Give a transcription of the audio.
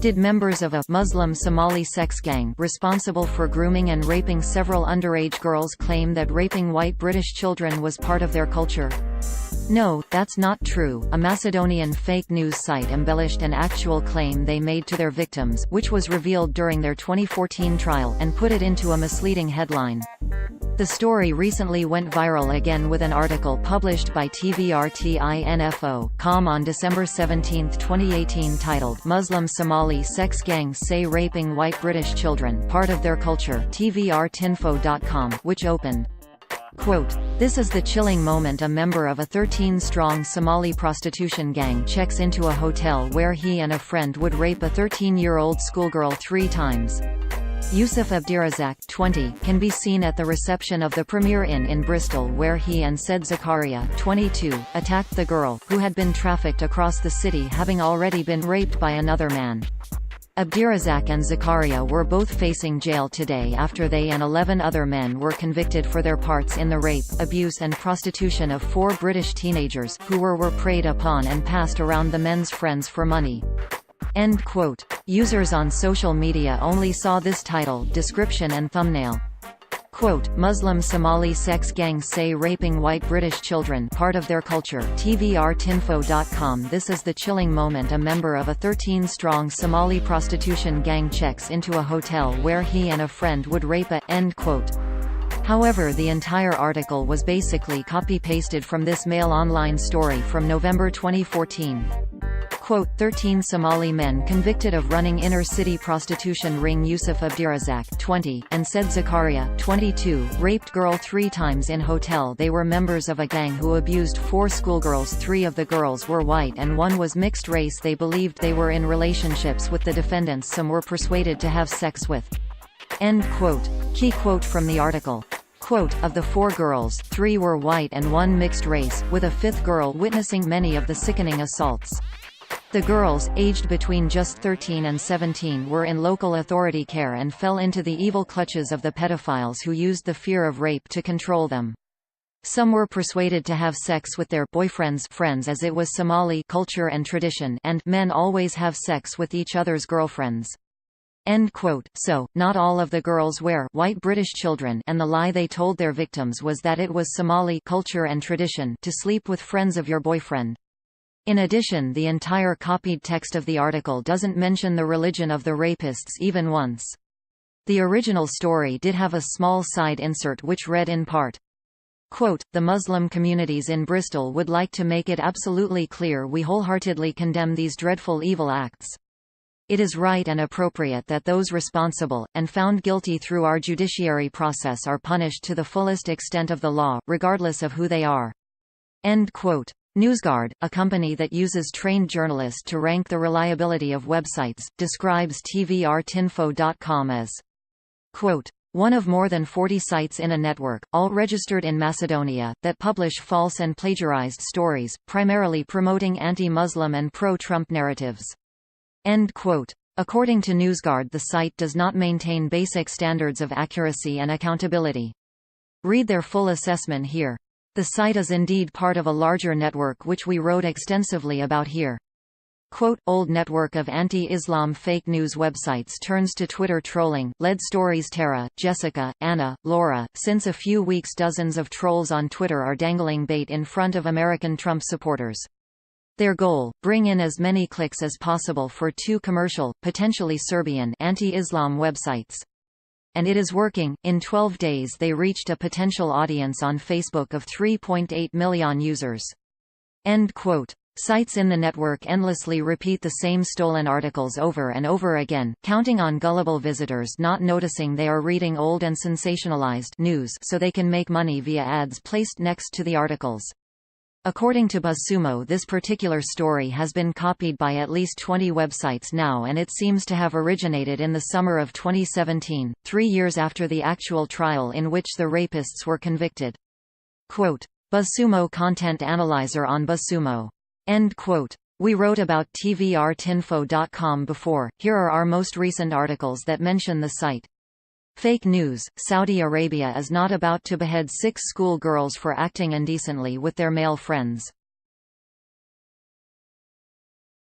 Did members of a Muslim Somali sex gang responsible for grooming and raping several underage girls claim that raping white British children was part of their culture? No, that's not true. A Macedonian fake news site embellished an actual claim they made to their victims, which was revealed during their 2014 trial, and put it into a misleading headline. The story recently went viral again with an article published by TVRTINFO.com on December 17, 2018 titled "Muslim Somali Sex Gangs Say Raping White British Children Part of Their Culture", TVRTINFO.com, which opened, quote, "This is the chilling moment a member of a 13-strong Somali prostitution gang checks into a hotel where he and a friend would rape a 13-year-old schoolgirl 3 times. Yusuf Abdirazak, 20, can be seen at the reception of the Premier Inn in Bristol where he and Said Zakaria, 22, attacked the girl, who had been trafficked across the city having already been raped by another man. Abdirazak and Zakaria were both facing jail today after they and 11 other men were convicted for their parts in the rape, abuse and prostitution of 4 British teenagers, who were preyed upon and passed around the men's friends for money." End quote. Users on social media only saw this title, description and thumbnail. Quote, "Muslim Somali sex gangs say raping white British children part of their culture", TVRTINFO.com. This is the chilling moment a member of a 13-strong Somali prostitution gang checks into a hotel where he and a friend would rape a, end quote. However, the entire article was basically copy-pasted from this Mail Online story from November 2014. Quote, 13 Somali men convicted of running inner-city prostitution ring Yusuf Abdirazak, 20, and Said Zakaria, 22, raped girl 3 times in hotel. They were members of a gang who abused 4 schoolgirls. 3 of the girls were white and 1 was mixed race. They believed they were in relationships with the defendants. Some were persuaded to have sex with. End quote. Key quote from the article. Quote, "Of the 4 girls, 3 were white and 1 mixed race, with a 5th girl witnessing many of the sickening assaults. The girls, aged between just 13 and 17, were in local authority care and fell into the evil clutches of the pedophiles who used the fear of rape to control them. Some were persuaded to have sex with their boyfriends' friends as it was Somali culture and tradition, and men always have sex with each other's girlfriends." End quote. So, not all of the girls were white British children, and the lie they told their victims was that it was Somali culture and tradition to sleep with friends of your boyfriend. In addition, the entire copied text of the article doesn't mention the religion of the rapists even once. The original story did have a small side insert which read in part, quote, "The Muslim communities in Bristol would like to make it absolutely clear we wholeheartedly condemn these dreadful evil acts. It is right and appropriate that those responsible, and found guilty through our judiciary process, are punished to the fullest extent of the law, regardless of who they are." End quote. NewsGuard, a company that uses trained journalists to rank the reliability of websites, describes TVRTINFO.com as, quote, "one of more than 40 sites in a network, all registered in Macedonia, that publish false and plagiarized stories, primarily promoting anti-Muslim and pro-Trump narratives." End quote. According to NewsGuard, the site does not maintain basic standards of accuracy and accountability. Read their full assessment here. The site is indeed part of a larger network which we wrote extensively about here. Quote, "Old network of anti-Islam fake news websites turns to Twitter trolling, led stories Tara, Jessica, Anna, Laura. Since a few weeks dozens of trolls on Twitter are dangling bait in front of American Trump supporters. Their goal, bring in as many clicks as possible for 2 commercial, potentially Serbian, anti-Islam websites. And it is working. In 12 days they reached a potential audience on Facebook of 3.8 million users." End quote. Sites in the network endlessly repeat the same stolen articles over and over again, counting on gullible visitors not noticing they are reading old and sensationalized news so they can make money via ads placed next to the articles. According to BuzzSumo, this particular story has been copied by at least 20 websites now, and it seems to have originated in the summer of 2017, 3 years after the actual trial in which the rapists were convicted. Quote, "BuzzSumo content analyzer on BuzzSumo." End quote. We wrote about TVRTINFO.com before. Here are our most recent articles that mention the site. Fake news. Saudi Arabia is not about to behead 6 school girls for acting indecently with their male friends.